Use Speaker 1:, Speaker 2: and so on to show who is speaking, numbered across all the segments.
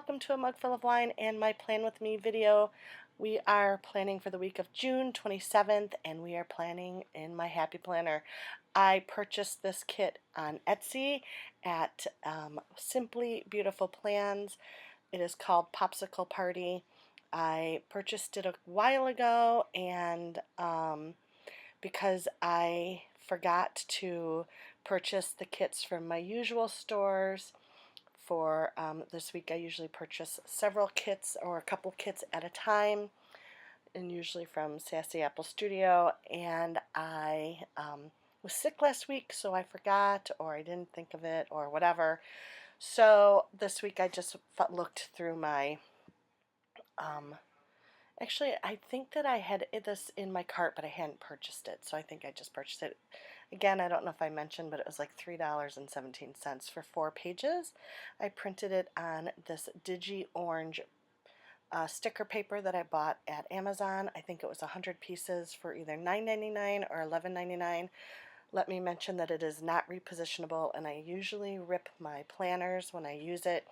Speaker 1: welcome to A Mug Full of Wine and my Plan With Me video. We are planning for the week of June 27th and we are planning in my Happy Planner. I purchased this kit on Etsy at Simply Beautiful Plans. It is called Popsicle Party. I purchased it a while ago and because I forgot to purchase the kits from my usual stores. For this week I usually purchase several kits or a couple kits at a time, and usually from Sassy Apple Studio, and I was sick last week, so I forgot or I didn't think of it or whatever. So this week I just looked through my actually, I think that I had this in my cart, but I hadn't purchased it, so I think I just purchased it. Again, I don't know if I mentioned, but it was like $3.17 for 4 pages. I printed it on this Digi Orange sticker paper that I bought at Amazon. I think it was 100 pieces for either $9.99 or $11.99. Let me mention that it is not repositionable, and I usually rip my planners when I use it.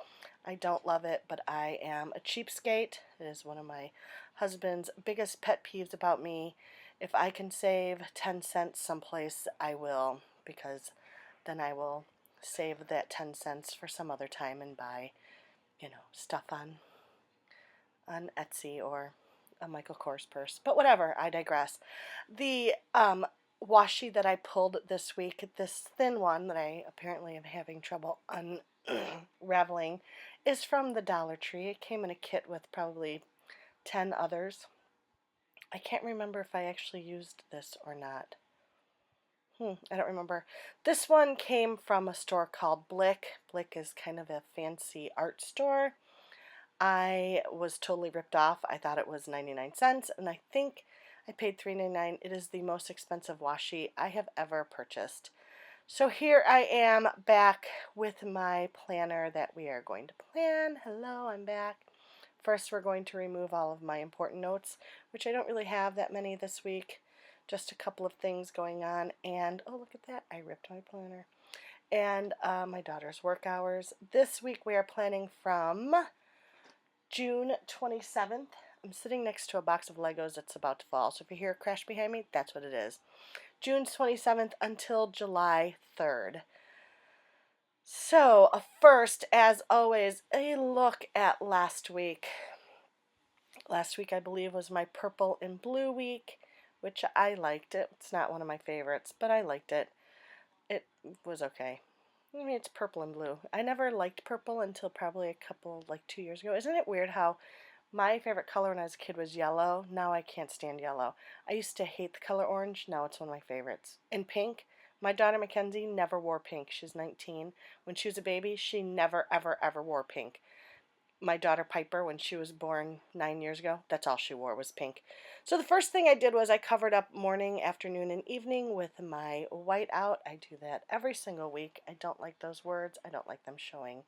Speaker 1: I don't love it, but I am a cheapskate. It is one of my husband's biggest pet peeves about me. If I can save 10 cents someplace, I will, because then I will save that 10 cents for some other time and buy, stuff on Etsy or a Michael Kors purse. But whatever, I digress. The washi that I pulled this week, this thin one that I apparently am having trouble unraveling, is from the Dollar Tree. It came in a kit with probably 10 others. I can't remember if I actually used this or not. I don't remember. This one came from a store called Blick. Blick is kind of a fancy art store. I was totally ripped off. I thought it was 99 cents, and I think I paid $3.99. It is the most expensive washi I have ever purchased. So here I am back with my planner that we are going to plan. Hello, I'm back. First, we're going to remove all of my important notes, which I don't really have that many this week. Just a couple of things going on, and oh, look at that, I ripped my planner. And my daughter's work hours. This week we are planning from June 27th. I'm sitting next to a box of Legos that's about to fall, so if you hear a crash behind me, that's what it is. June 27th until July 3rd. So, first, as always, a look at last week. Last week, I believe, was my purple and blue week, which I liked it. It's not one of my favorites, but I liked it. It was okay. I mean, it's purple and blue. I never liked purple until probably like 2 years ago. Isn't it weird how my favorite color when I was a kid was yellow? Now I can't stand yellow. I used to hate the color orange. Now it's one of my favorites. And pink. My daughter Mackenzie never wore pink. She's 19. When she was a baby, she never, ever, ever wore pink. My daughter Piper, when she was born 9 years ago, that's all she wore was pink. So the first thing I did was I covered up morning, afternoon, and evening with my white out. I do that every single week. I don't like those words. I don't like them showing.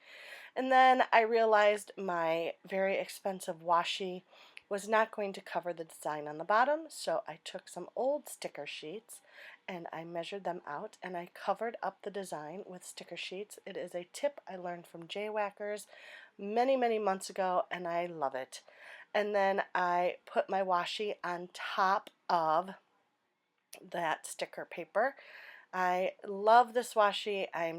Speaker 1: And then I realized my very expensive washi was not going to cover the design on the bottom, so I took some old sticker sheets and I measured them out and I covered up the design with sticker sheets. It is a tip I learned from J-Whackers many, many months ago, and I love it. And then I put my washi on top of that sticker paper. I love this washi. I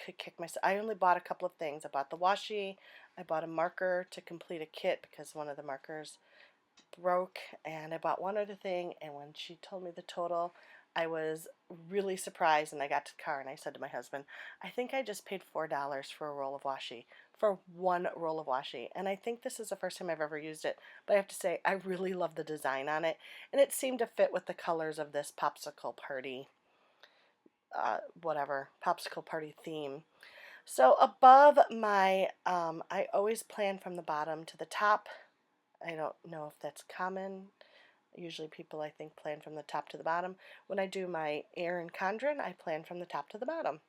Speaker 1: could kick myself. I only bought a couple of things. I bought the washi. I bought a marker to complete a kit because one of the markers broke, and I bought one other thing, and when she told me the total, I was really surprised, and I got to the car and I said to my husband, I think I just paid $4 for a roll of washi, for one roll of washi, and I think this is the first time I've ever used it, but I have to say I really love the design on it, and it seemed to fit with the colors of this popsicle party popsicle party theme. So above my, I always plan from the bottom to the top. I don't know if that's common. Usually people, I think, plan from the top to the bottom. When I do my Erin Condren, I plan from the top to the bottom.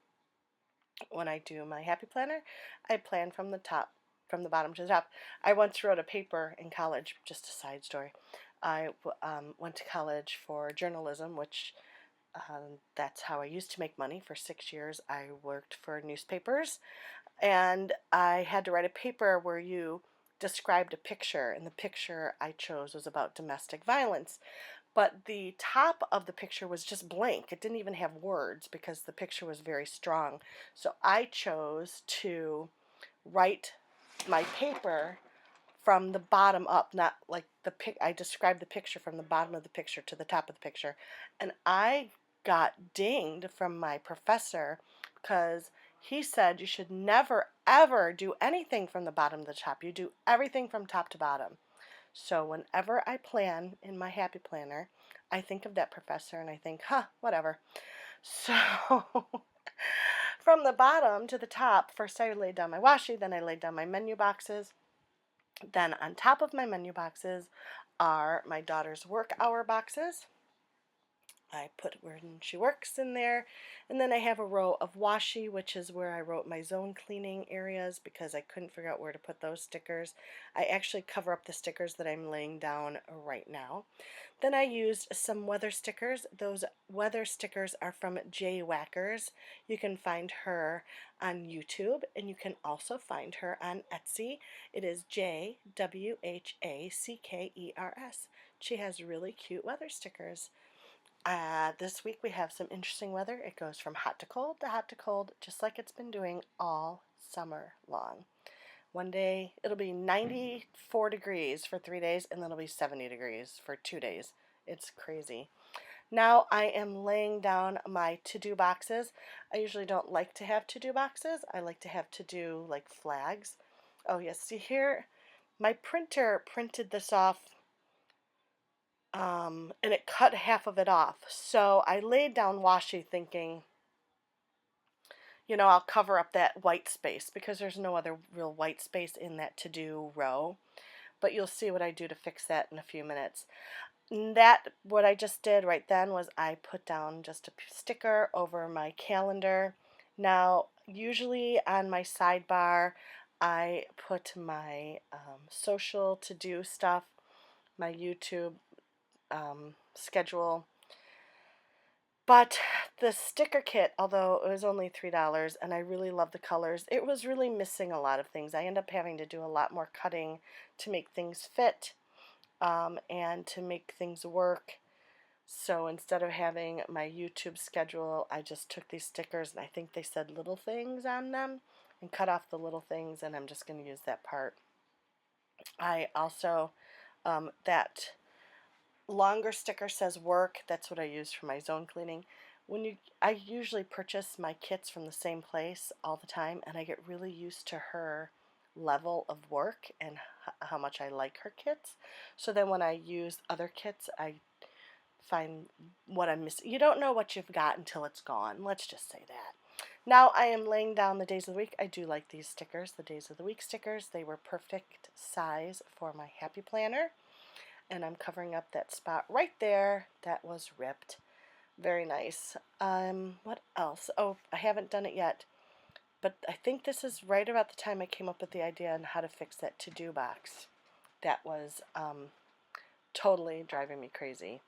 Speaker 1: When I do my Happy Planner, I plan from the bottom to the top. I once wrote a paper in college, just a side story. I went to college for journalism, which that's how I used to make money. For 6 years, I worked for newspapers And I had to write a paper where you described a picture, and the picture I chose was about domestic violence. But the top of the picture was just blank. It didn't even have words because the picture was very strong. So I chose to write my paper from the bottom up, not like I described the picture from the bottom of the picture to the top of the picture. And I got dinged from my professor because he said you should never ever do anything from the bottom to the top. You do everything from top to bottom. So whenever I plan in my happy planner, I think of that professor and I think, huh, whatever. So from the bottom to the top, first I laid down my washi, then I laid down my menu boxes. Then on top of my menu boxes are my daughter's work hour boxes. I put where she works in there. And then I have a row of washi, which is where I wrote my zone cleaning areas because I couldn't figure out where to put those stickers. I actually cover up the stickers that I'm laying down right now. Then I used some weather stickers. Those weather stickers are from Jay Whackers. You can find her on YouTube, and you can also find her on Etsy. It is JWHACKERS. She has really cute weather stickers. This week we have some interesting weather. It goes from hot to cold, just like it's been doing all summer long. One day it'll be 94 degrees for 3 days, and then it'll be 70 degrees for 2 days. It's crazy. Now I am laying down my to-do boxes. I usually don't like to have to-do boxes. I like to have to-do like flags. Oh yes, see here, my printer printed this off and it cut half of it off. So I laid down washi thinking, I'll cover up that white space because there's no other real white space in that to-do row. But you'll see what I do to fix that in a few minutes. What I just did right then was I put down just a sticker over my calendar. Now, usually on my sidebar, I put my social to-do stuff, my YouTube schedule. But the sticker kit, although it was only $3 and I really love the colors, it was really missing a lot of things. I end up having to do a lot more cutting to make things fit and to make things work. So instead of having my YouTube schedule, I just took these stickers and I think they said little things on them and cut off the little things, and I'm just going to use that part. I also, that longer sticker says work. That's what I use for my zone cleaning. I usually purchase my kits from the same place all the time, and I get really used to her level of work and how much I like her kits. So then when I use other kits, I find what I'm missing. You don't know what you've got until it's gone. Let's just say that. Now I am laying down the days of the week. I do like these stickers, the days of the week stickers. They were perfect size for my happy planner. And I'm covering up that spot right there that was ripped. Very nice. What else? Oh, I haven't done it yet, but I think this is right about the time I came up with the idea on how to fix that to-do box. That was totally driving me crazy.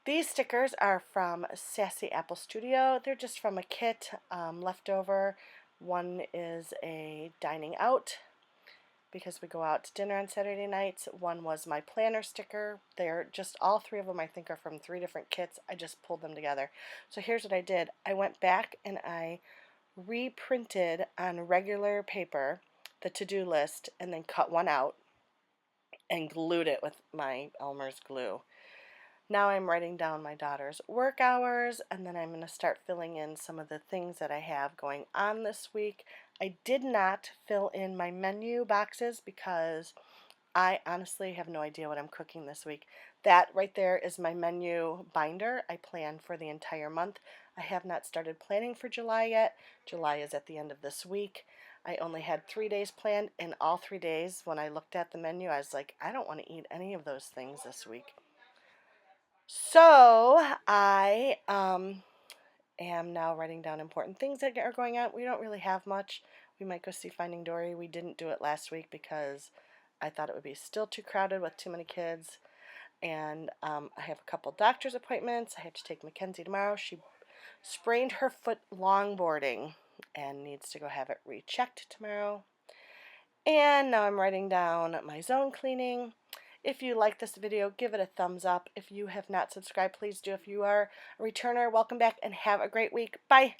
Speaker 1: These stickers are from Sassy Apple Studio. They're just from a kit left over. One is a dining out because we go out to dinner on Saturday nights. One was my planner sticker. They're just, all three of them I think are from 3 different kits. I just pulled them together. So here's what I did. I went back and I reprinted on regular paper the to-do list and then cut one out and glued it with my Elmer's glue. Now I'm writing down my daughter's work hours, and then I'm going to start filling in some of the things that I have going on this week. I did not fill in my menu boxes because I honestly have no idea what I'm cooking this week. That right there is my menu binder. I plan for the entire month. I have not started planning for July yet. July is at the end of this week. I only had 3 days planned, and all 3 days when I looked at the menu, I was like, I don't want to eat any of those things this week. So I am now writing down important things that are going on. We don't really have much. We might go see Finding Dory. We didn't do it last week because I thought it would be still too crowded with too many kids. And I have a couple doctor's appointments. I have to take Mackenzie tomorrow. She sprained her foot longboarding. and needs to go have it rechecked tomorrow. And now I'm writing down my zone cleaning. If you like this video, give it a thumbs up. If you have not subscribed, please do. If you are a returner, welcome back and have a great week. Bye!